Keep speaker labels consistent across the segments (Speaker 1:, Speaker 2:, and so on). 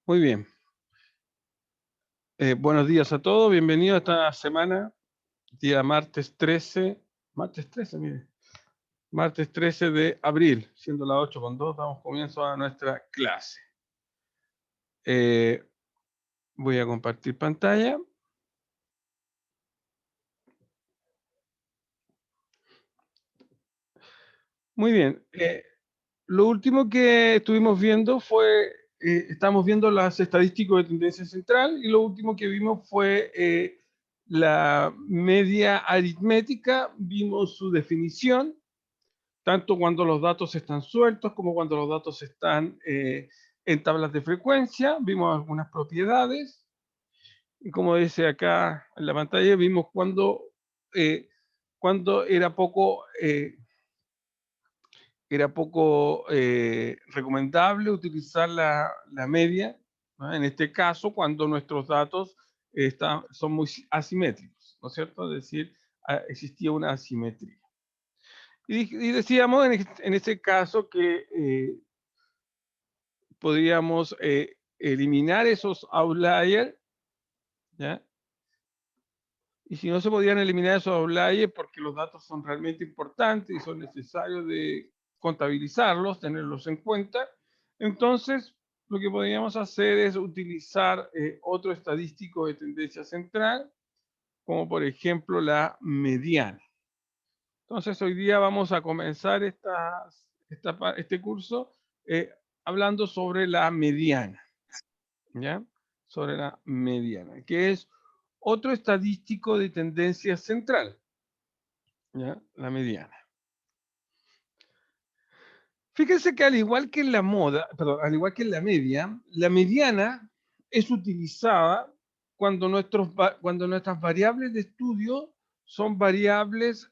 Speaker 1: Muy bien. Buenos días a todos. Bienvenidos a esta semana, día martes 13, mire, martes 13 de abril, siendo las 8:02, damos comienzo a nuestra clase. Eh, Voy a compartir pantalla. Muy bien. Lo último que estuvimos viendo fue, estamos viendo las estadísticas de tendencia central y lo último que vimos fue la media aritmética, vimos su definición tanto cuando los datos están sueltos como cuando los datos están en tablas de frecuencia. Vimos algunas propiedades y como dice acá en la pantalla, vimos eh, cuando era poco recomendable utilizar la media, ¿no? En este caso, cuando nuestros datos son muy asimétricos, ¿no es cierto? Es decir, existía una asimetría. Y decíamos en este caso que podríamos eliminar esos outliers, ¿ya? Y si no se podían eliminar esos outliers porque los datos son realmente importantes y son necesarios de contabilizarlos, tenerlos en cuenta, entonces lo que podríamos hacer es utilizar otro estadístico de tendencia central, como por ejemplo la mediana. Entonces hoy día vamos a comenzar este curso eh, hablando sobre la mediana, ¿ya? Sobre la mediana, que es otro estadístico de tendencia central, ¿ya? La mediana. Fíjense que al igual que en la al igual que en la media, la mediana es utilizada cuando nuestras variables de estudio son variables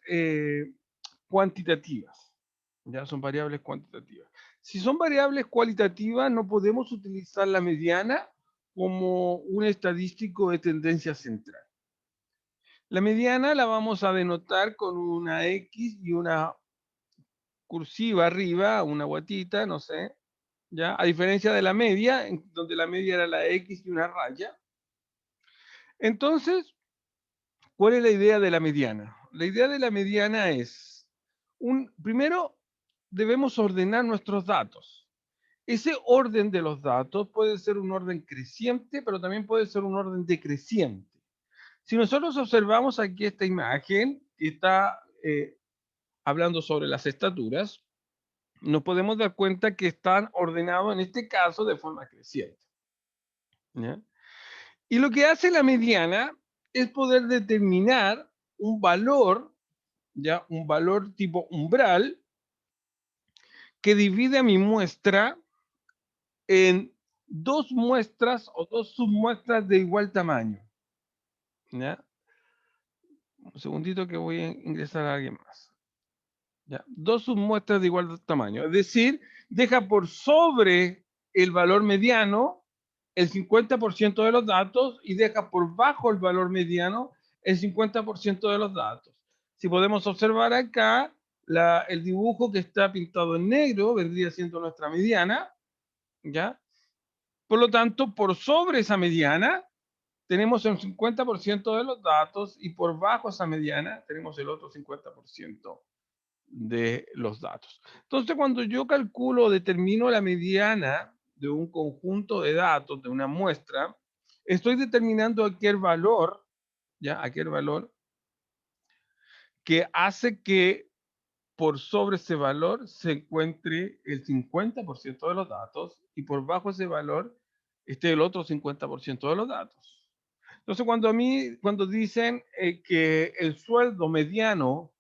Speaker 1: cuantitativas. Ya son variables cuantitativas. Si son variables cualitativas, no podemos utilizar la mediana como un estadístico de tendencia central. La mediana la vamos a denotar con una X y una cursiva arriba, una guatita, no sé, ¿ya? A diferencia de la media, donde la media era la X y una raya. Entonces, ¿cuál es la idea de la mediana? La idea de la mediana es, primero, debemos ordenar nuestros datos. Ese orden de los datos puede ser un orden creciente, pero también puede ser un orden decreciente. Si nosotros observamos aquí esta imagen que está hablando sobre las estaturas, nos podemos dar cuenta que están ordenados en este caso de forma creciente, ¿ya? Y lo que hace la mediana es poder determinar un valor, ya un valor tipo umbral, que divide a mi muestra en dos muestras o dos submuestras de igual tamaño, ¿ya? Un segundito que voy a ingresar a alguien más. ¿Ya? Dos submuestras de igual tamaño. Es decir, deja por sobre el valor mediano el 50% de los datos y deja por bajo el valor mediano el 50% de los datos. Si podemos observar acá, el dibujo que está pintado en negro vendría siendo nuestra mediana, ¿ya? Por lo tanto, por sobre esa mediana tenemos el 50% de los datos y por bajo esa mediana tenemos el otro 50% de los datos. Entonces, cuando yo calculo o determino la mediana de un conjunto de datos, de una muestra, estoy determinando aquel valor, ¿ya? Aquel valor que hace que por sobre ese valor se encuentre el 50% de los datos y por bajo ese valor esté el otro 50% de los datos. Entonces, cuando dicen que el sueldo mediano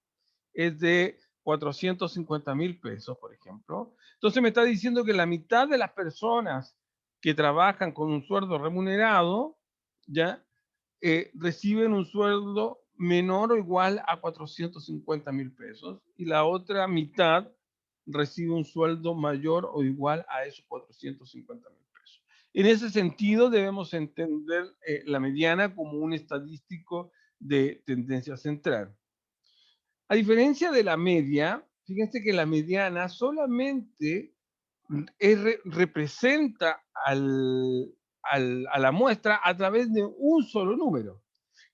Speaker 1: es de 450,000 pesos, por ejemplo, entonces me está diciendo que la mitad de las personas que trabajan con un sueldo remunerado, ¿ya? Reciben un sueldo menor o igual a 450,000 pesos y la otra mitad recibe un sueldo mayor o igual a esos 450,000 pesos. En ese sentido, debemos entender la mediana como un estadístico de tendencia central. A diferencia de la media, fíjense que la mediana solamente representa a la muestra a través de un solo número,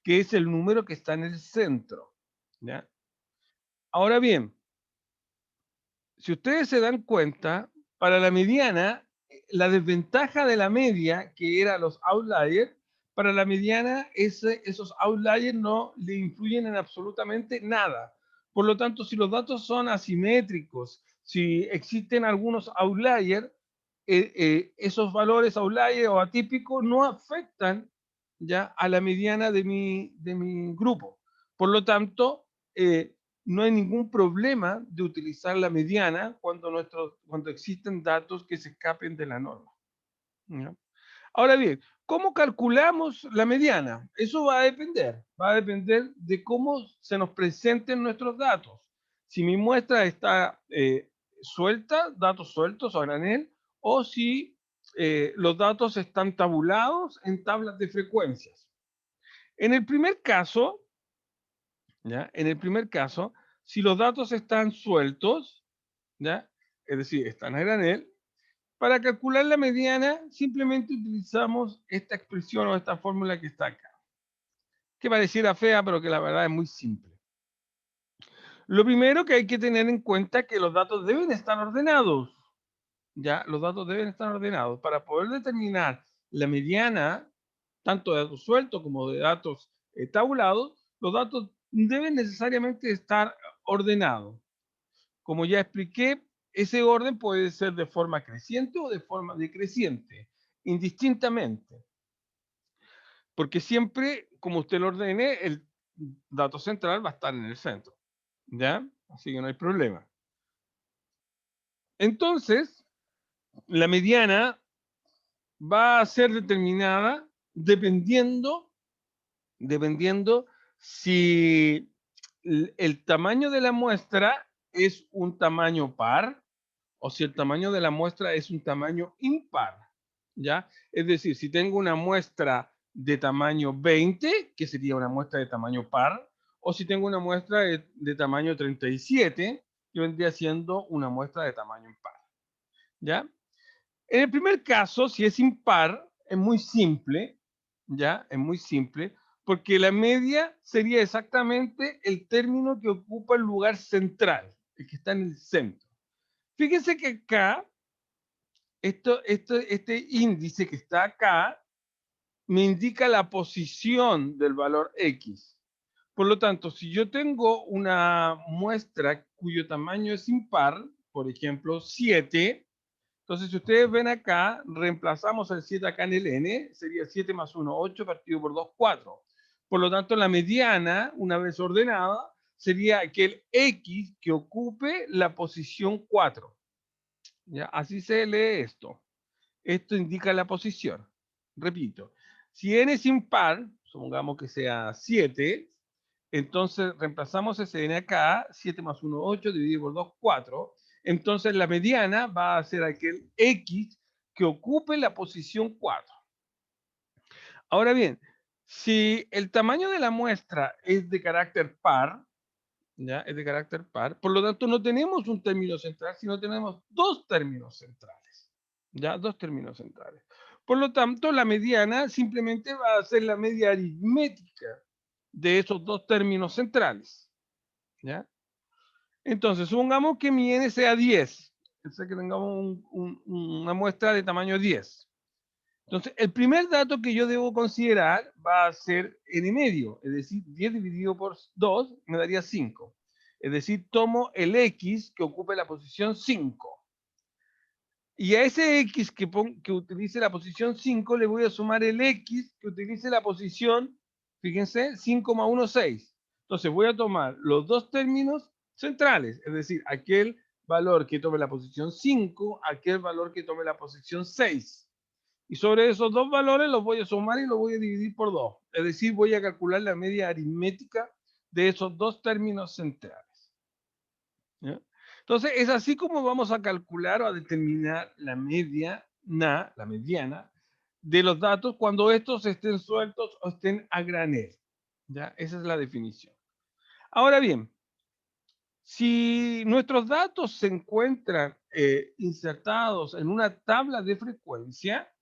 Speaker 1: que es el número que está en el centro. ¿Ya? Ahora bien, si ustedes se dan cuenta, para la mediana, la desventaja de la media, que era los outliers, para la mediana esos outliers no le influyen en absolutamente nada. Por lo tanto, si los datos son asimétricos, si existen algunos outliers, esos valores outliers o atípicos no afectan ya a la mediana de mi grupo. Por lo tanto, no hay ningún problema de utilizar la mediana cuando existen datos que se escapen de la norma. ¿Ya? Ahora bien, ¿cómo calculamos la mediana? Eso va a depender de cómo se nos presenten nuestros datos. Si mi muestra está suelta, datos sueltos a granel, o si los datos están tabulados en tablas de frecuencias. En el primer caso, ¿ya? En el primer caso, si los datos están sueltos, ¿ya? Es decir, están a granel, para calcular la mediana simplemente utilizamos esta expresión o esta fórmula que está acá, que pareciera fea, pero que la verdad es muy simple. Lo primero que hay que tener en cuenta es que los datos deben estar ordenados, ¿ya? Los datos deben estar ordenados. Para poder determinar la mediana, tanto de datos sueltos como de datos tabulados, los datos deben necesariamente estar ordenados. Como ya expliqué, ese orden puede ser de forma creciente o de forma decreciente, indistintamente, porque siempre, como usted lo ordene, el dato central va a estar en el centro, ¿ya? Así que no hay problema. Entonces, la mediana va a ser determinada dependiendo si el tamaño de la muestra es un tamaño par o si el tamaño de la muestra es un tamaño impar, ¿ya? Es decir, si tengo una muestra de tamaño 20, que sería una muestra de tamaño par, o si tengo una muestra de tamaño 37, que vendría siendo una muestra de tamaño impar, ¿ya? En el primer caso, si es impar, es muy simple, ¿ya? Es muy simple, porque la media sería exactamente el término que ocupa el lugar central, el que está en el centro. Fíjense que acá, este índice que está acá, me indica la posición del valor X. Por lo tanto, si yo tengo una muestra cuyo tamaño es impar, por ejemplo, 7, entonces si ustedes ven acá, reemplazamos el 7 acá en el n, sería 7 más 1, 8, partido por 2, 4. Por lo tanto, la mediana, una vez ordenada, sería aquel X que ocupe la posición 4. ¿Ya? Así se lee esto. Esto indica la posición. Repito, si n es impar, supongamos que sea 7, entonces reemplazamos ese n acá, 7 más 1, 8, dividido por 2, 4. Entonces la mediana va a ser aquel x que ocupe la posición 4. Ahora bien, si el tamaño de la muestra es de carácter par, ¿ya? Es de carácter par, por lo tanto no tenemos un término central, sino tenemos dos términos centrales. ¿Ya? Dos términos centrales. Por lo tanto, la mediana simplemente va a ser la media aritmética de esos dos términos centrales. ¿Ya? Entonces, supongamos que mi n sea 10. O sea, que tengamos una muestra de tamaño 10. Entonces, el primer dato que yo debo considerar va a ser n medio, es decir, 10 dividido por 2 me daría 5. Es decir, tomo el x que ocupe la posición 5. Y a ese x que utilice la posición 5 le voy a sumar el x que utilice la posición, fíjense, 5 más 1, 6. Entonces voy a tomar los dos términos centrales, es decir, aquel valor que tome la posición 5, aquel valor que tome la posición 6. Y sobre esos dos valores los voy a sumar y los voy a dividir por 2. Es decir, voy a calcular la media aritmética de esos dos términos centrales. ¿Ya? Entonces, es así como vamos a calcular o a determinar la mediana de los datos cuando estos estén sueltos o estén a granel. ¿Ya? Esa es la definición. Ahora bien, si nuestros datos se encuentran insertados en una tabla de frecuencia,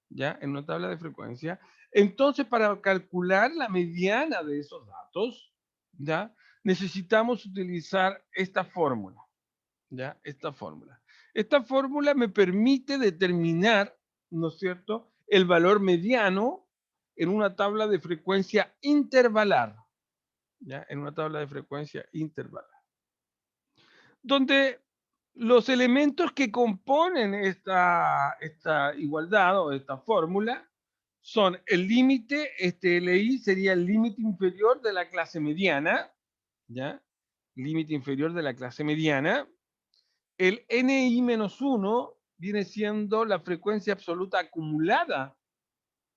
Speaker 1: ¿ya? En una tabla de frecuencia. Entonces, para calcular la mediana de esos datos, ¿ya? Necesitamos utilizar esta fórmula, ¿ya? Esta fórmula. Esta fórmula me permite determinar, ¿no es cierto?, el valor mediano en una tabla de frecuencia intervalar, ¿ya? En una tabla de frecuencia intervalar, donde los elementos que componen esta igualdad o esta fórmula son el límite, este LI sería el límite inferior de la clase mediana, ¿ya? Límite inferior de la clase mediana. El NI-1 viene siendo la frecuencia absoluta acumulada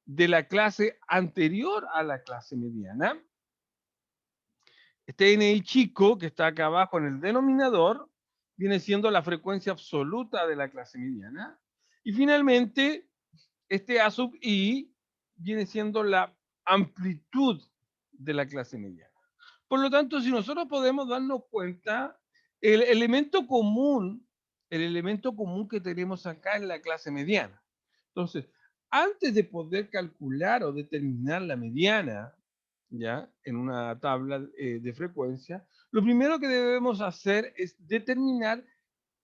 Speaker 1: de la clase anterior a la clase mediana. Este NI chico, que está acá abajo en el denominador, viene siendo la frecuencia absoluta de la clase mediana. Y finalmente, este A sub I viene siendo la amplitud de la clase mediana. Por lo tanto, si nosotros podemos darnos cuenta, el elemento común que tenemos acá en la clase mediana. Entonces, antes de poder calcular o determinar la mediana, ¿ya? En una tabla de frecuencia, lo primero que debemos hacer es determinar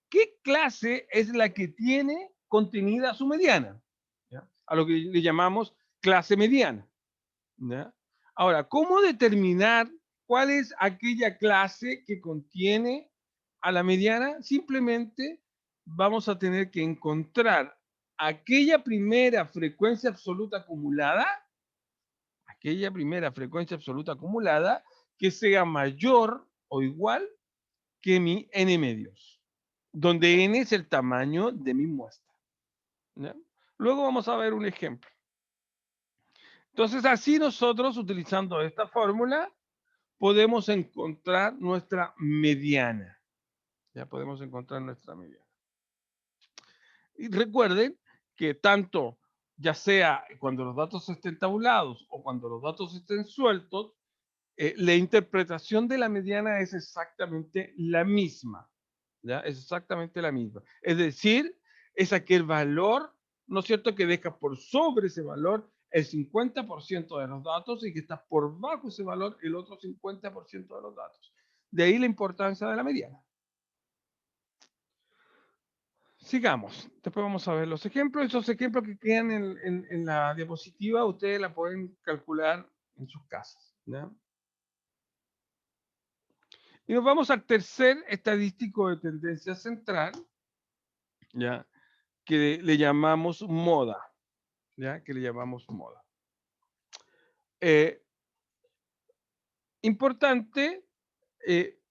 Speaker 1: qué clase es la que tiene contenida su mediana, ¿ya? A lo que le llamamos clase mediana, ¿ya? Ahora, ¿cómo determinar cuál es aquella clase que contiene a la mediana? Simplemente vamos a tener que encontrar aquella primera frecuencia absoluta acumulada, que sea mayor o igual que mi n medios, donde n es el tamaño de mi muestra, ¿ya? Luego vamos a ver un ejemplo. Entonces, así nosotros, utilizando esta fórmula, podemos encontrar nuestra mediana. Ya podemos encontrar nuestra mediana. Y recuerden que tanto, ya sea cuando los datos estén tabulados o cuando los datos estén sueltos, la interpretación de la mediana es exactamente la misma, ¿ya? Es exactamente la misma. Es decir, es aquel valor, ¿no es cierto?, que deja por sobre ese valor el 50% de los datos y que está por bajo ese valor el otro 50% de los datos. De ahí la importancia de la mediana. Sigamos. Después vamos a ver los ejemplos. Esos ejemplos que quedan en la diapositiva, ustedes la pueden calcular en sus casas, ¿ya? Y nos vamos al tercer estadístico de tendencia central, ¿ya? Que le llamamos moda, ¿ya? Que le llamamos moda. Eh, Importante, eh,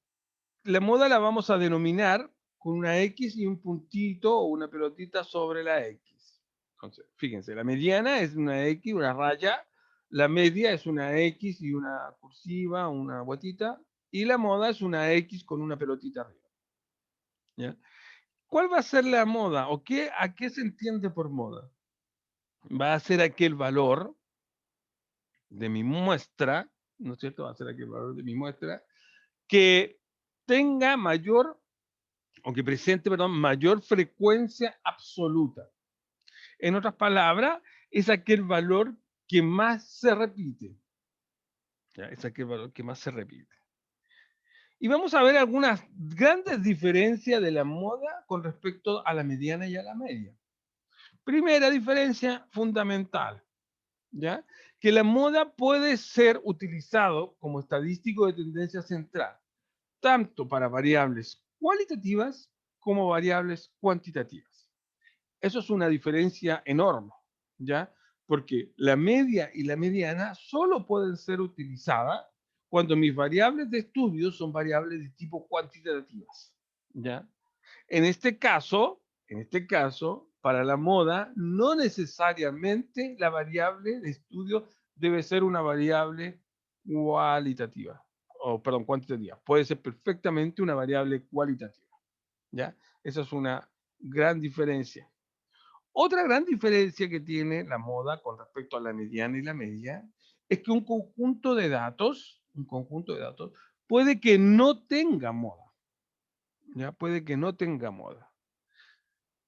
Speaker 1: la moda la vamos a denominar con una X y un puntito o una pelotita sobre la X. Entonces, fíjense, la mediana es una X, una raya, la media es una X y una cursiva, una guatita, y la moda es una X con una pelotita arriba, ¿ya? ¿Cuál va a ser la moda o a qué se entiende por moda? Va a ser aquel valor de mi muestra, ¿no es cierto? Va a ser aquel valor de mi muestra que tenga mayor, o que presente, perdón, mayor frecuencia absoluta. En otras palabras, es aquel valor que más se repite. ¿Ya? Es aquel valor que más se repite. Y vamos a ver algunas grandes diferencias de la moda con respecto a la mediana y a la media. Primera diferencia fundamental, ¿ya? Que la moda puede ser utilizado como estadístico de tendencia central, tanto para variables cualitativas como variables cuantitativas. Eso es una diferencia enorme, ¿ya? Porque la media y la mediana solo pueden ser utilizadas cuando mis variables de estudio son variables de tipo cuantitativas, ¿ya? En este caso, para la moda, no necesariamente la variable de estudio debe ser una variable cualitativa, o perdón, cuantitativa. Puede ser perfectamente una variable cualitativa, ¿ya? Esa es una gran diferencia. Otra gran diferencia que tiene la moda con respecto a la mediana y la media es que un conjunto de datos, puede que no tenga moda, ¿ya? Puede que no tenga moda.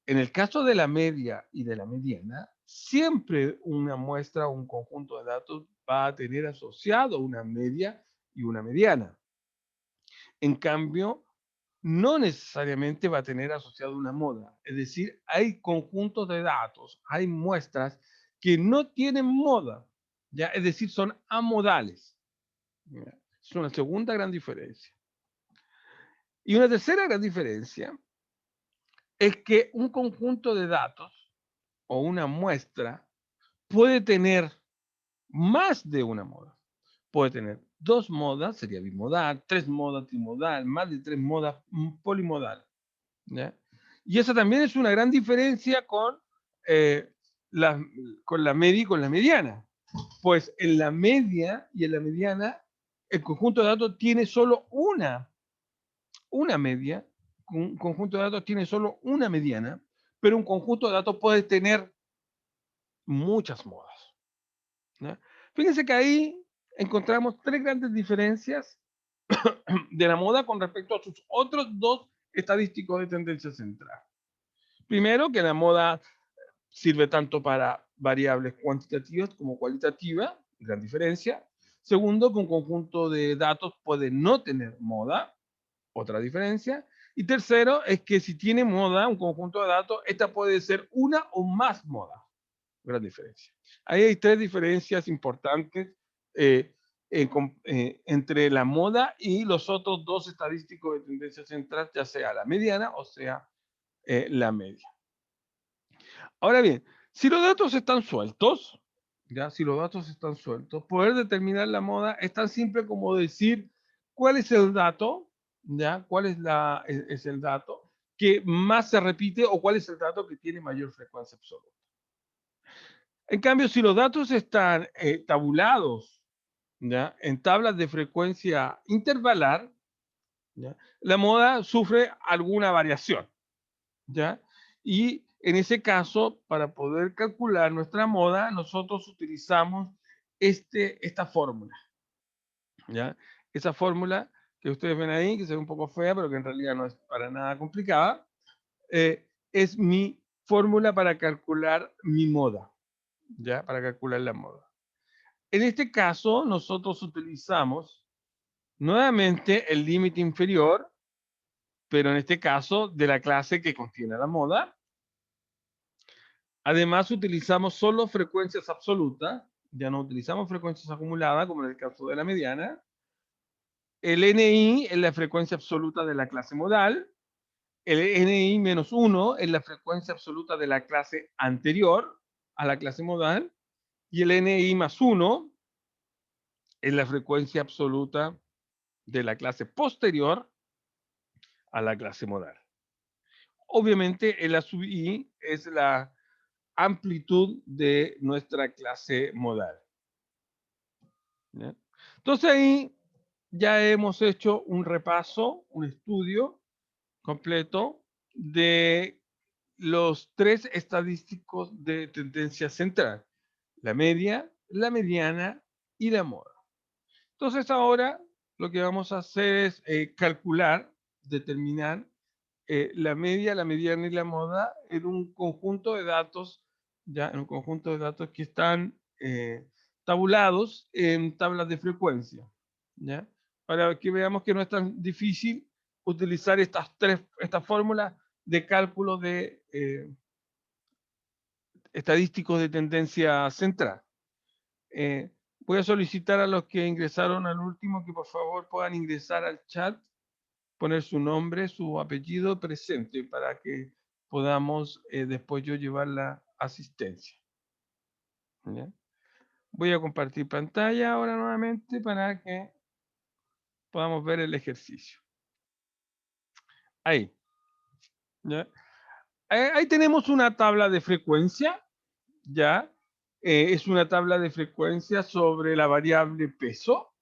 Speaker 1: En el caso de la media y de la mediana, siempre una muestra o un conjunto de datos va a tener asociado una media y una mediana. En cambio, no necesariamente va a tener asociado una moda. Es decir, hay conjuntos de datos, hay muestras que no tienen moda, ¿ya? Es decir, son amodales. ¿Ya? Es una segunda gran diferencia. Y una tercera gran diferencia es que un conjunto de datos o una muestra puede tener más de una moda. Puede tener dos modas, sería bimodal, tres modas, trimodal, más de tres modas, polimodal. ¿Ya? Y esa también es una gran diferencia eh, la, con la media y con la mediana. Pues en la media y en la mediana, el conjunto de datos tiene solo una media, un conjunto de datos tiene solo una mediana, pero un conjunto de datos puede tener muchas modas. ¿Ya? Fíjense que ahí encontramos tres grandes diferencias de la moda con respecto a sus otros dos estadísticos de tendencia central. Primero, que la moda sirve tanto para variables cuantitativas como cualitativas, gran diferencia. Segundo, que un conjunto de datos puede no tener moda, otra diferencia. Y tercero, es que si tiene moda un conjunto de datos, esta puede ser una o más modas, gran diferencia. Ahí hay tres diferencias importantes eh, entre la moda y los otros dos estadísticos de tendencia central, ya sea la mediana o sea la media. Ahora bien, si los datos están sueltos, ya, si los datos están sueltos, poder determinar la moda es tan simple como decir cuál es el dato, ya, cuál es el dato que más se repite o cuál es el dato que tiene mayor frecuencia absoluta. En cambio, si los datos están tabulados, ¿ya?, en tablas de frecuencia intervalar, ¿ya?, la moda sufre alguna variación, ¿ya? Y en ese caso, para poder calcular nuestra moda, nosotros utilizamos esta fórmula, ¿ya? Esa fórmula que ustedes ven ahí, que se ve un poco fea, pero que en realidad no es para nada complicada, es mi fórmula para calcular mi moda, ¿ya? Para calcular la moda. En este caso, nosotros utilizamos nuevamente el límite inferior, pero en este caso de la clase que contiene la moda. Además, utilizamos solo frecuencias absolutas, ya no utilizamos frecuencias acumuladas, como en el caso de la mediana. El NI es la frecuencia absoluta de la clase modal. El NI menos 1 es la frecuencia absoluta de la clase anterior a la clase modal. Y el NI más 1 es la frecuencia absoluta de la clase posterior a la clase modal. Obviamente, el A sub I es la amplitud de nuestra clase modal. ¿Ya? Entonces ahí ya hemos hecho un repaso, un estudio completo de los tres estadísticos de tendencia central: la media, la mediana y la moda. Entonces ahora lo que vamos a hacer es calcular, determinar la media, la mediana y la moda en un conjunto de datos, ya en un conjunto de datos que están tabulados en tablas de frecuencia, ¿ya? Para que veamos que no es tan difícil utilizar estas fórmulas de cálculo de estadísticos de tendencia central. Eh, Voy a solicitar a los que ingresaron al último que por favor puedan ingresar al chat, poner su nombre, su apellido presente para que podamos después yo llevar la asistencia. ¿Ya? Voy a compartir pantalla ahora nuevamente para que podamos ver el ejercicio. Ahí. ¿Ya? Ahí tenemos una tabla de frecuencia, ¿ya? Es una tabla de frecuencia sobre la variable peso,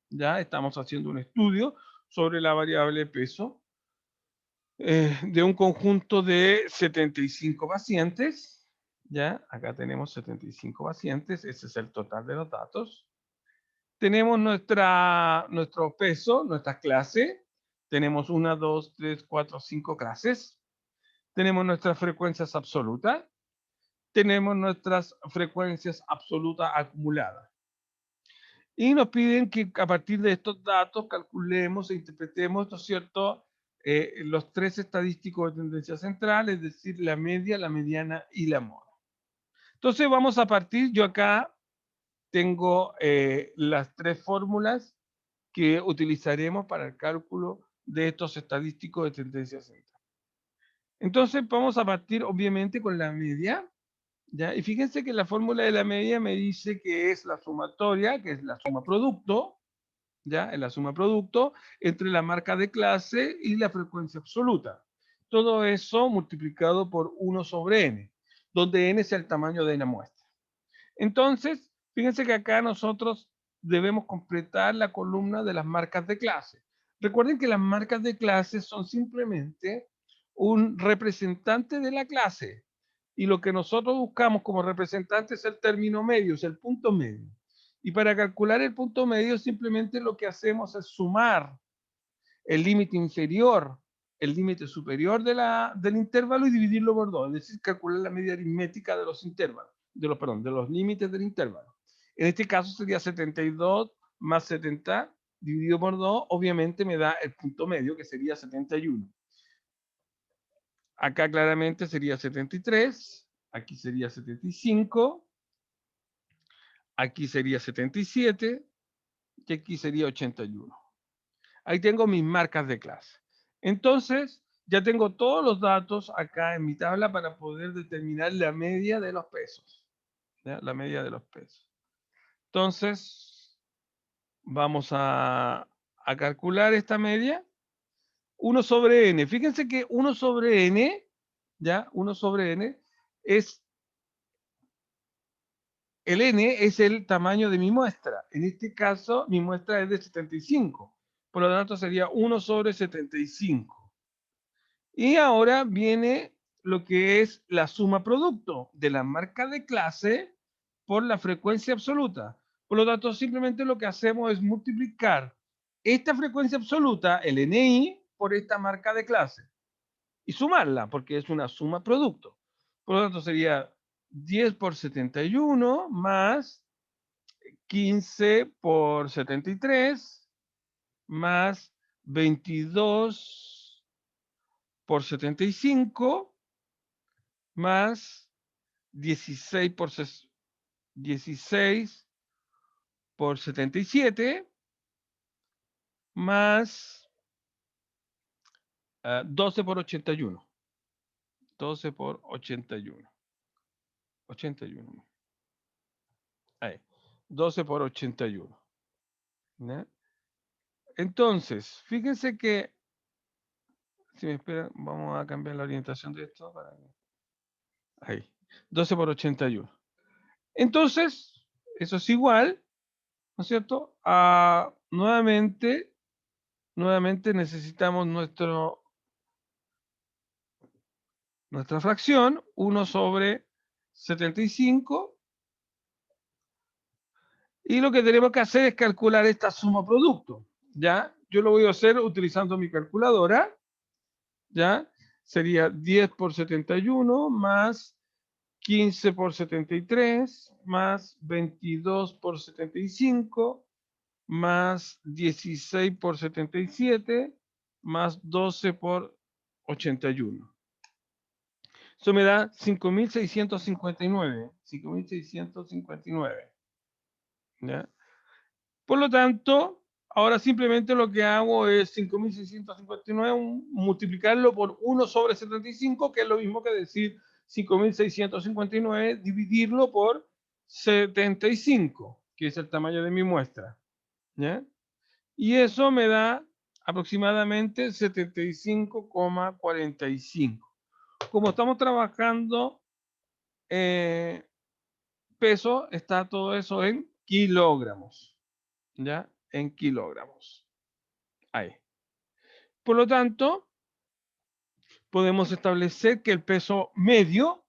Speaker 1: ¿ya? Estamos haciendo un estudio sobre la variable peso de un conjunto de 75 pacientes, ¿ya? Acá tenemos 75 pacientes, ese es el total de los datos. Tenemos nuestro peso, nuestra clase, tenemos 1, 2, 3, 4, 5 clases. tenemos nuestras frecuencias absolutas, tenemos nuestras frecuencias absolutas acumuladas. Y nos piden que a partir de estos datos calculemos e interpretemos, ¿no es cierto?, los tres estadísticos de tendencia central, es decir, la media, la mediana y la moda. Entonces vamos a partir, yo acá tengo las tres fórmulas que utilizaremos para el cálculo de estos estadísticos de tendencia central. Entonces vamos a partir obviamente con la media, ¿ya? Y fíjense que la fórmula de la media me dice que es la sumatoria, que es la suma producto, ¿ya? Es la suma producto entre la marca de clase y la frecuencia absoluta. Todo eso multiplicado por 1 sobre n, donde n es el tamaño de la muestra. Entonces, fíjense que acá nosotros debemos completar la columna de las marcas de clase. Recuerden que las marcas de clase son simplemente un representante de la clase. Y lo que nosotros buscamos como representante es el término medio, es el punto medio. Y para calcular el punto medio simplemente lo que hacemos es sumar el límite inferior, el límite superior del intervalo y dividirlo por 2, es decir, calcular la media aritmética de los intervalos, de los límites del intervalo. En este caso sería 72 más 70 dividido por 2, obviamente me da el punto medio, que sería 71. Acá claramente sería 73, aquí sería 75, aquí sería 77 y aquí sería 81. Ahí tengo mis marcas de clase. Entonces, ya tengo todos los datos acá en mi tabla para poder determinar la media de los pesos. ¿Ya? La media de los pesos. Entonces, vamos a calcular esta media. 1 sobre n. Fíjense que 1 sobre n, ¿ya? 1 sobre n es... El n es el tamaño de mi muestra. En este caso, mi muestra es de 75. Por lo tanto, sería 1 sobre 75. Y ahora viene lo que es la suma producto de la marca de clase por la frecuencia absoluta. Por lo tanto, simplemente lo que hacemos es multiplicar esta frecuencia absoluta, el NI, por esta marca de clase y sumarla, porque es una suma producto. Por lo tanto, sería 10 por 71 más 15 por 73 más 22 por 75 más 16 por 77 más 12 por 81. 12 por 81. 81. Ahí. 12 por 81. ¿Ya? Entonces, fíjense que, si me esperan, vamos a cambiar la orientación de esto. Ahí. 12 por 81. Entonces, eso es igual, ¿no es cierto? Nuevamente necesitamos nuestra fracción, 1 sobre 75, y lo que tenemos que hacer es calcular esta suma producto, ¿ya? Yo lo voy a hacer utilizando mi calculadora, ¿ya? Sería 10 por 71 más 15 por 73 más 22 por 75 más 16 por 77 más 12 por 81. Eso me da 5.659. 5.659. ¿Ya? Por lo tanto, ahora simplemente lo que hago es 5.659 multiplicarlo por 1 sobre 75, que es lo mismo que decir 5.659 dividirlo por 75, que es el tamaño de mi muestra. ¿Ya? Y eso me da aproximadamente 75,45. Como estamos trabajando peso, está todo eso en kilogramos. ¿Ya? En kilogramos. Ahí. Por lo tanto, podemos establecer que el peso medio,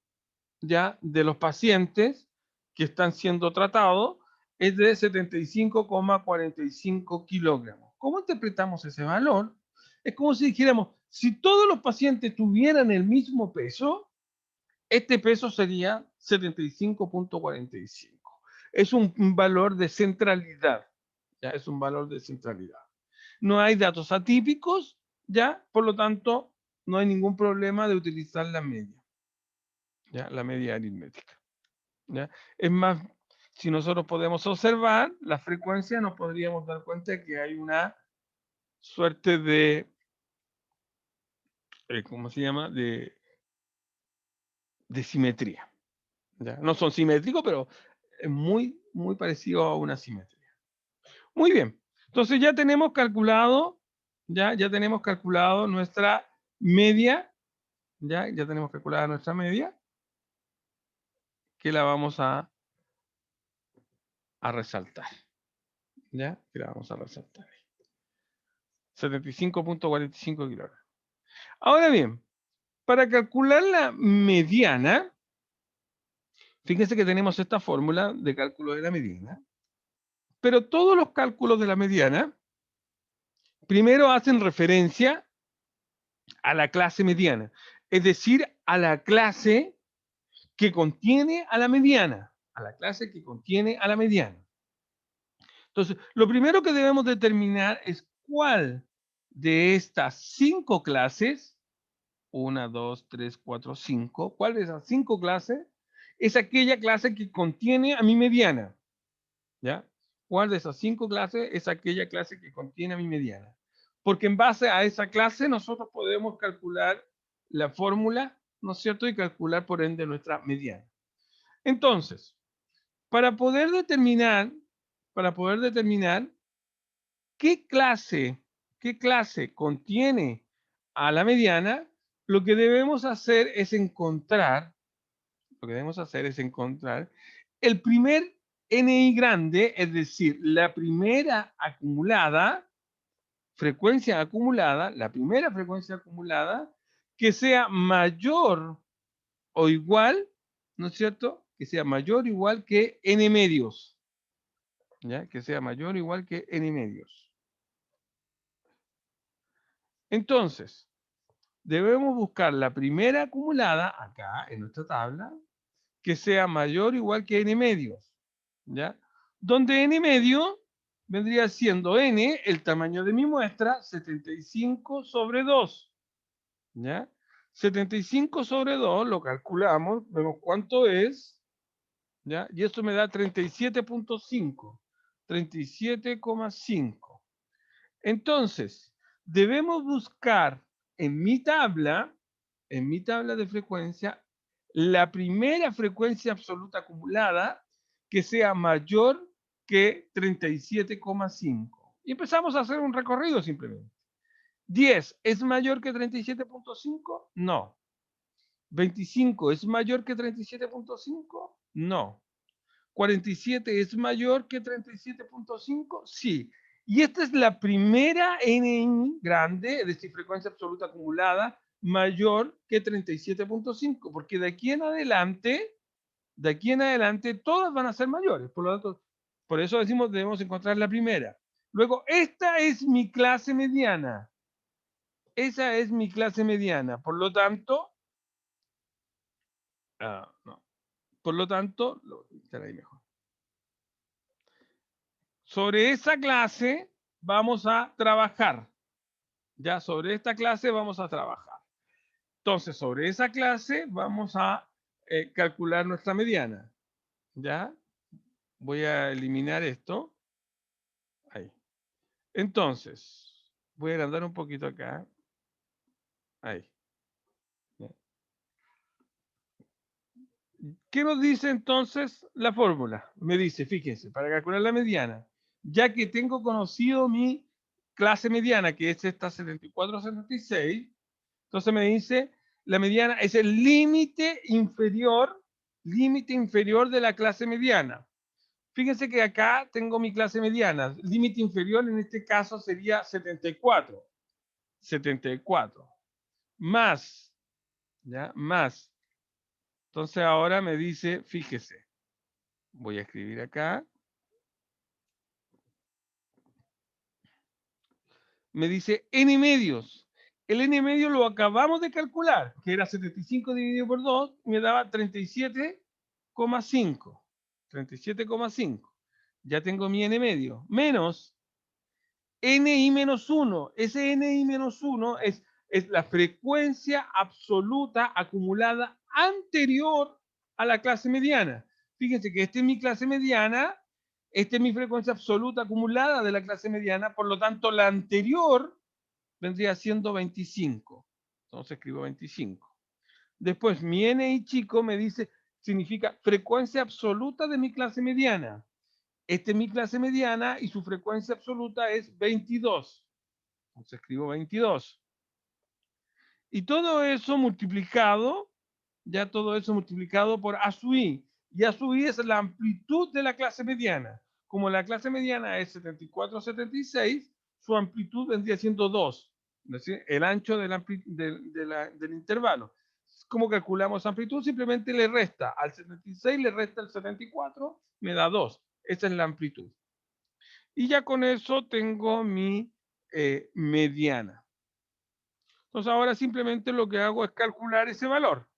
Speaker 1: ya, de los pacientes que están siendo tratados es de 75,45 kilogramos. ¿Cómo interpretamos ese valor? Es como si dijéramos Si todos los pacientes tuvieran el mismo peso, este peso sería 75.45. Es un valor de centralidad, ¿ya? Es un valor de centralidad. No hay datos atípicos, ¿ya? Por lo tanto, no hay ningún problema de utilizar la media, ¿ya? La media aritmética, ¿ya? Es más, si nosotros podemos observar la frecuencia, nos podríamos dar cuenta de que hay una suerte de, ¿cómo se llama? De simetría, ¿ya? No son simétricos, pero es muy, muy parecido a una simetría. Muy bien. Entonces ya tenemos calculado nuestra media, ya tenemos calculada nuestra media, que la vamos a resaltar, ¿ya? Que la vamos a resaltar. 75.45 kilogramos. Ahora bien, para calcular la mediana, fíjense que tenemos esta fórmula de cálculo de la mediana, pero todos los cálculos de la mediana primero hacen referencia a la clase mediana, es decir, a la clase que contiene a la mediana, a la clase que contiene a la mediana. Entonces, lo primero que debemos determinar es cuál de estas 5 clases, 1, 2, 3, 4, 5, cuál de esas 5 clases es aquella clase que contiene a mi mediana, ¿ya? ¿Cuál de esas 5 clases es aquella clase que contiene a mi mediana? Porque en base a esa clase nosotros podemos calcular la fórmula, ¿no es cierto? Y calcular por ende nuestra mediana. Entonces, para poder determinar qué clase contiene a la mediana, lo que debemos hacer es encontrar el primer NI grande, es decir, la primera frecuencia acumulada, que sea mayor o igual, ¿no es cierto? Que sea mayor o igual que n medios, ¿ya? Que sea mayor o igual que n medios. Entonces, debemos buscar la primera acumulada, acá en nuestra tabla, que sea mayor o igual que n medios, ¿ya? Donde n medio vendría siendo n, el tamaño de mi muestra, 75 sobre 2, ¿ya? 75 sobre 2 lo calculamos, vemos cuánto es, ¿ya? Y esto me da 37.5, 37,5. Entonces, debemos buscar en mi tabla de frecuencia, la primera frecuencia absoluta acumulada que sea mayor que 37,5. Y empezamos a hacer un recorrido simplemente. 10 es mayor que 37.5, no. 25 es mayor que 37.5, no. 47 es mayor que 37.5, sí. Y esta es la primera NI grande, es decir, frecuencia absoluta acumulada, mayor que 37.5, porque de aquí en adelante, todas van a ser mayores. Por lo tanto, por eso decimos debemos encontrar la primera. Luego, esta es mi clase mediana. Esa es mi clase mediana. Por lo tanto, no. Por lo tanto, lo voy a quitar ahí mejor. Sobre esa clase vamos a trabajar. Ya sobre esta clase vamos a trabajar. Entonces, sobre esa clase vamos a calcular nuestra mediana. ¿Ya? Voy a eliminar esto. Ahí. Entonces, voy a agrandar un poquito acá. Ahí. ¿Ya? ¿Qué nos dice entonces la fórmula? Me dice, fíjense, para calcular la mediana, ya que tengo conocido mi clase mediana, que es esta 74,76, entonces me dice, la mediana es el límite inferior de la clase mediana. Fíjense que acá tengo mi clase mediana, límite inferior en este caso sería 74, más, ¿ya? Más. Entonces ahora me dice, fíjese, voy a escribir acá, me dice n medios. El n medio lo acabamos de calcular, que era 75 dividido por 2, me daba 37,5. 37,5. Ya tengo mi n medio. Menos ni menos 1. Ese ni menos 1 es la frecuencia absoluta acumulada anterior a la clase mediana. Fíjense que esta es mi clase mediana, esta es mi frecuencia absoluta acumulada de la clase mediana, por lo tanto la anterior vendría siendo 25. Entonces escribo 25. Después mi NI chico me dice, significa frecuencia absoluta de mi clase mediana. Esta es mi clase mediana y su frecuencia absoluta es 22. Entonces escribo 22. Y todo eso multiplicado, ya todo eso multiplicado por A sub I. Y A sub I es la amplitud de la clase mediana. Como la clase mediana es 74,76, su amplitud vendría siendo 2. Es decir, el ancho del intervalo. ¿Cómo calculamos amplitud? Simplemente le resta al 76, le resta el 74, me da 2. Esa es la amplitud. Y ya con eso tengo mi mediana. Entonces ahora simplemente lo que hago es calcular ese valor.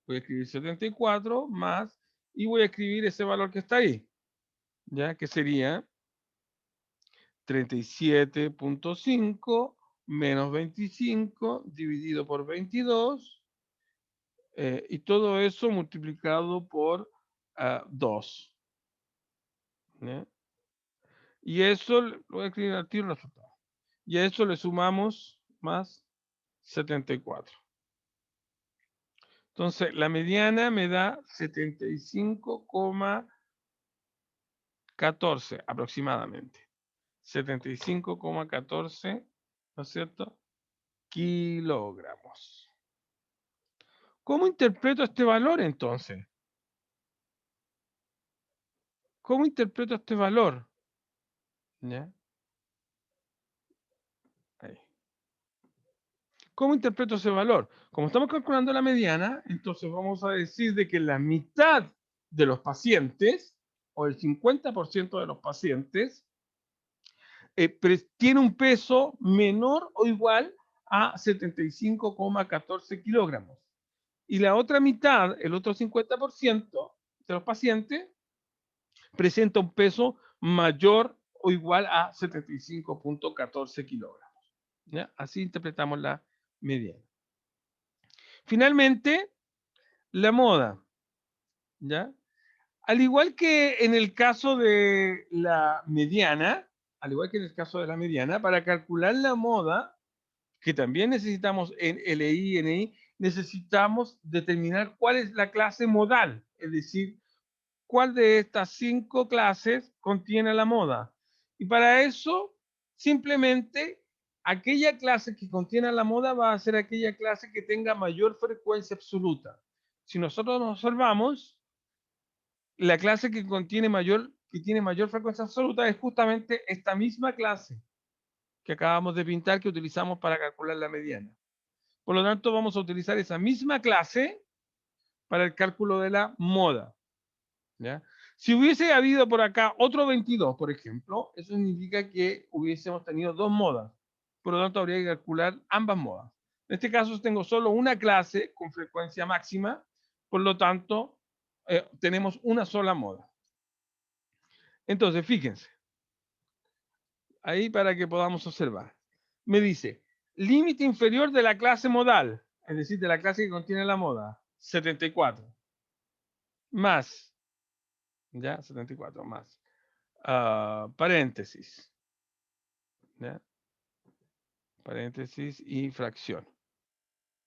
Speaker 1: Voy a escribir 74 más, y voy a escribir ese valor que está ahí, ya que sería 37,5 menos 25 dividido por 22, y todo eso multiplicado por 2. ¿Ya? Y eso, lo voy a escribir al tiro el resultado. Y a eso le sumamos más 74. Entonces, la mediana me da 75,14 aproximadamente. 75,14, ¿no es cierto? Kilogramos. ¿Cómo interpreto este valor entonces? ¿Cómo interpreto este valor? ¿Ya? Ahí. ¿Cómo interpreto ese valor? Como estamos calculando la mediana, entonces vamos a decir de que la mitad de los pacientes, o el 50% de los pacientes, tiene un peso menor o igual a 75,14 kilogramos. Y la otra mitad, el otro 50% de los pacientes, presenta un peso mayor o igual a 75,14 kilogramos. ¿Ya? Así interpretamos la mediana. Finalmente, la moda. ¿Ya? Al igual que en el caso de la mediana, para calcular la moda, que también necesitamos en LI y NI, necesitamos determinar cuál es la clase modal, es decir, cuál de estas 5 clases contiene la moda. Y para eso, simplemente, aquella clase que contiene la moda va a ser aquella clase que tenga mayor frecuencia absoluta. Si nosotros nos observamos, la clase que tiene mayor frecuencia absoluta es justamente esta misma clase que acabamos de pintar, que utilizamos para calcular la mediana. Por lo tanto, vamos a utilizar esa misma clase para el cálculo de la moda. ¿Ya? Si hubiese habido por acá otro 22, por ejemplo, eso significa que hubiésemos tenido dos modas. Por lo tanto, habría que calcular ambas modas. En este caso, tengo solo una clase con frecuencia máxima, por lo tanto, tenemos una sola moda. Entonces, fíjense, ahí para que podamos observar. Me dice, límite inferior de la clase modal, es decir, de la clase que contiene la moda, 74. Más, ¿ya? 74 más. Paréntesis. ¿Ya? Paréntesis y fracción.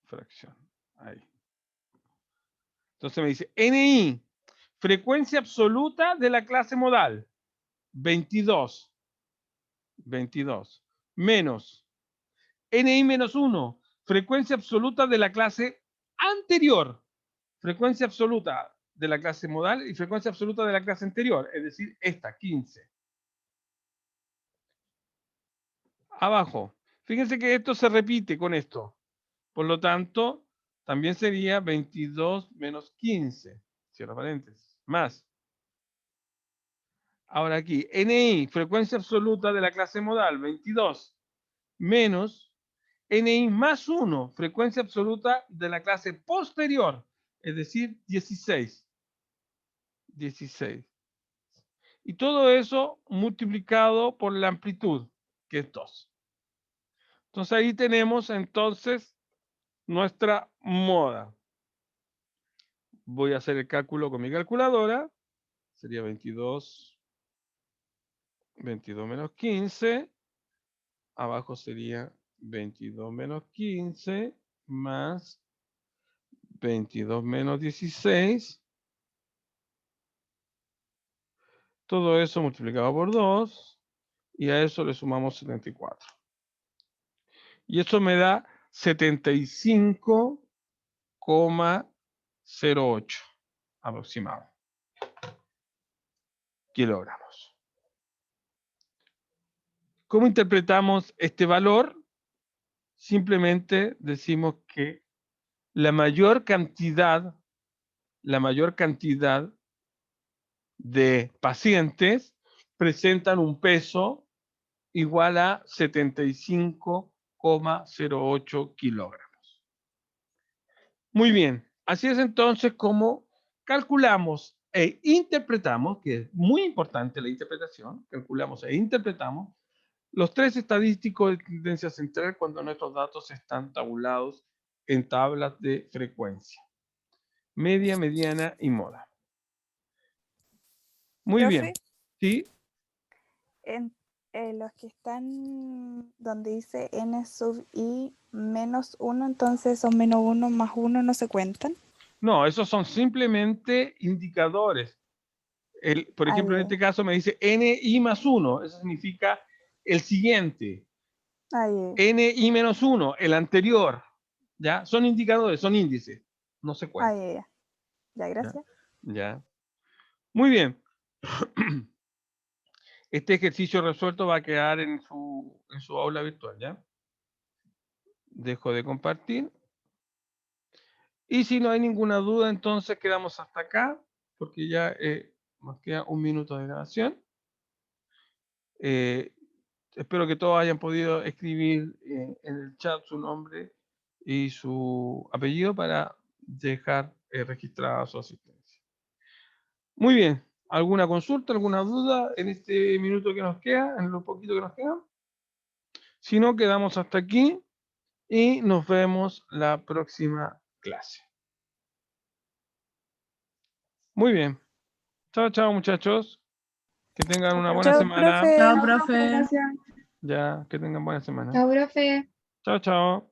Speaker 1: Fracción. Ahí. Entonces me dice, NI, frecuencia absoluta de la clase modal, 22. 22. Menos NI menos 1, frecuencia absoluta de la clase anterior. Frecuencia absoluta de la clase modal y frecuencia absoluta de la clase anterior, es decir, esta, 15. Abajo. Fíjense que esto se repite con esto. Por lo tanto, también sería 22 menos 15. Cierro paréntesis. Más. Ahora aquí, NI, frecuencia absoluta de la clase modal, 22. Menos NI más 1, frecuencia absoluta de la clase posterior, es decir, 16. 16. Y todo eso multiplicado por la amplitud, que es 2. Entonces ahí tenemos entonces nuestra moda. Voy a hacer el cálculo con mi calculadora. Sería 22 menos 15. Abajo sería 22 menos 15 más 22 menos 16. Todo eso multiplicado por 2. Y a eso le sumamos 74. Y eso me da 75,08 aproximado kilogramos. ¿Cómo interpretamos este valor? Simplemente decimos que la mayor cantidad de pacientes presentan un peso igual a 75,08 kilogramos. Muy bien, así es entonces como calculamos e interpretamos, que es muy importante la interpretación, calculamos e interpretamos los tres estadísticos de tendencia central cuando nuestros datos están tabulados en tablas de frecuencia. Media, mediana y moda. Muy
Speaker 2: Profe,
Speaker 1: bien. ¿Sí?
Speaker 2: en los que están donde dice n sub i menos 1, entonces son menos 1 más 1 no se cuentan.
Speaker 1: No, esos son simplemente indicadores. Por ejemplo, en este caso me dice NI más 1. Eso significa el siguiente. NI menos 1, el anterior. ¿Ya? Son indicadores, son índices. No se cuentan.
Speaker 2: Ya, gracias.
Speaker 1: Ya. Muy bien. Este ejercicio resuelto va a quedar en su aula virtual, ¿ya? Dejo de compartir. Y si no hay ninguna duda, entonces quedamos hasta acá, porque ya nos queda un minuto de grabación. Espero que todos hayan podido escribir en el chat su nombre y su apellido para dejar registrada su asistencia. Muy bien. ¿Alguna consulta, alguna duda en este minuto que nos queda, en lo poquito que nos queda? Si no, quedamos hasta aquí y nos vemos la próxima clase. Muy bien. Chao, chao, muchachos. Que tengan una buena
Speaker 2: Chao,
Speaker 1: semana.
Speaker 2: profe.
Speaker 3: Chao, profe.
Speaker 4: Gracias.
Speaker 1: Ya, que tengan buena semana.
Speaker 4: Chao, profe.
Speaker 1: Chao, chao.